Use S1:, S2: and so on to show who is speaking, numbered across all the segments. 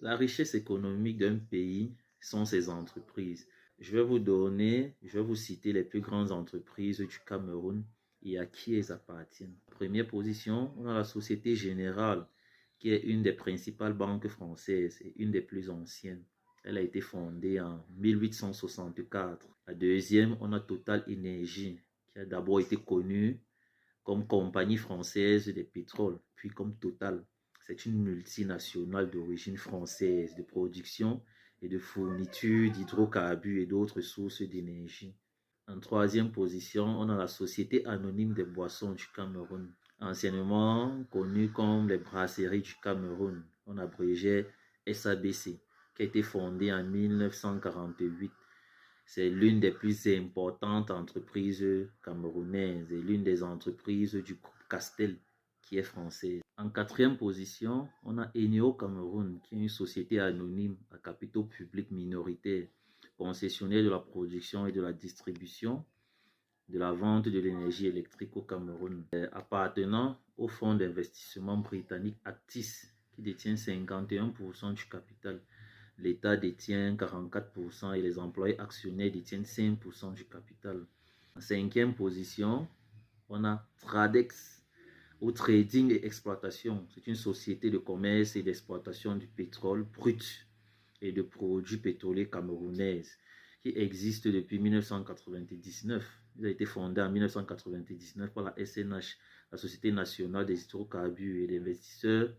S1: La richesse économique d'un pays sont ses entreprises. Je vais vous citer les plus grandes entreprises du Cameroun et à qui elles appartiennent. Première position, on a la Société Générale, qui est une des principales banques françaises et une des plus anciennes. Elle a été fondée en 1864. La deuxième, on a Total Énergie, qui a d'abord été connue comme compagnie française des pétroles, puis comme Total. C'est une multinationale d'origine française de production et de fourniture d'hydrocarbures et d'autres sources d'énergie. En troisième position, on a la Société anonyme des boissons du Cameroun, anciennement connue comme les brasseries du Cameroun. On abrégeait SABC, qui a été fondée en 1948. C'est l'une des plus importantes entreprises camerounaises et l'une des entreprises du groupe Castel qui est française. En quatrième position, on a Eneo Cameroun, qui est une société anonyme à capitaux publics minoritaires, concessionnaire de la production et de la distribution de la vente de l'énergie électrique au Cameroun, appartenant au fonds d'investissement britannique Actis, qui détient 51% du capital. L'État détient 44% et les employés actionnaires détiennent 5% du capital. En cinquième position, on a Tradex, ou Trading et Exploitation. C'est une société de commerce et d'exploitation du pétrole brut et de produits pétroliers camerounaises qui existe depuis 1999. Il a été fondé en 1999 par la SNH, la Société nationale des hydrocarbures et d'investisseurs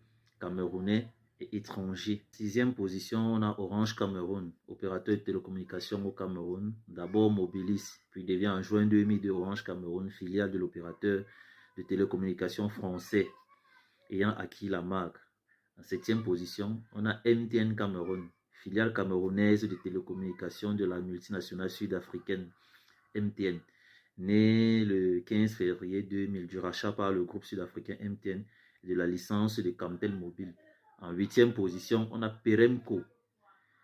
S1: camerounais et étrangers. Sixième position, on a Orange Cameroun, opérateur de télécommunications au Cameroun. D'abord Mobilis, puis devient en juin 2002 Orange Cameroun, filiale de l'opérateur de télécommunications français ayant acquis la marque. En septième position, on a MTN Cameroun, filiale camerounaise de télécommunications de la multinationale sud-africaine MTN, née le 15 février 2000 du rachat par le groupe sud-africain MTN de la licence de Camtel Mobile. En huitième position, on a Peremco.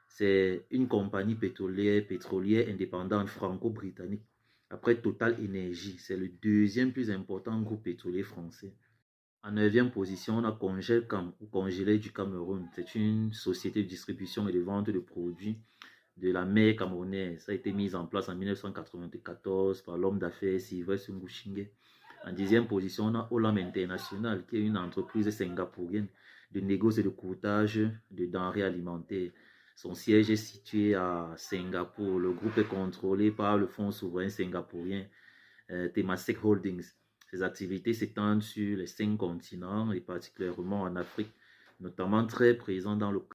S1: C'est une compagnie pétrolière indépendante franco-britannique. Après Total Énergie, c'est le deuxième plus important groupe pétrolier français. En neuvième position, on a Congelcam ou Congelé du Cameroun. C'est une société de distribution et de vente de produits de la mer camerounaise. Ça a été mis en place en 1994 par l'homme d'affaires Sylvestre Ngouchingue. En dixième position, on a Olam International, qui est une entreprise singapourienne de négoce et de courtage de denrées alimentaires. Son siège est situé à Singapour. Le groupe est contrôlé par le fonds souverain singapourien Temasek Holdings. Ses activités s'étendent sur les 5 continents et particulièrement en Afrique, notamment très présent dans le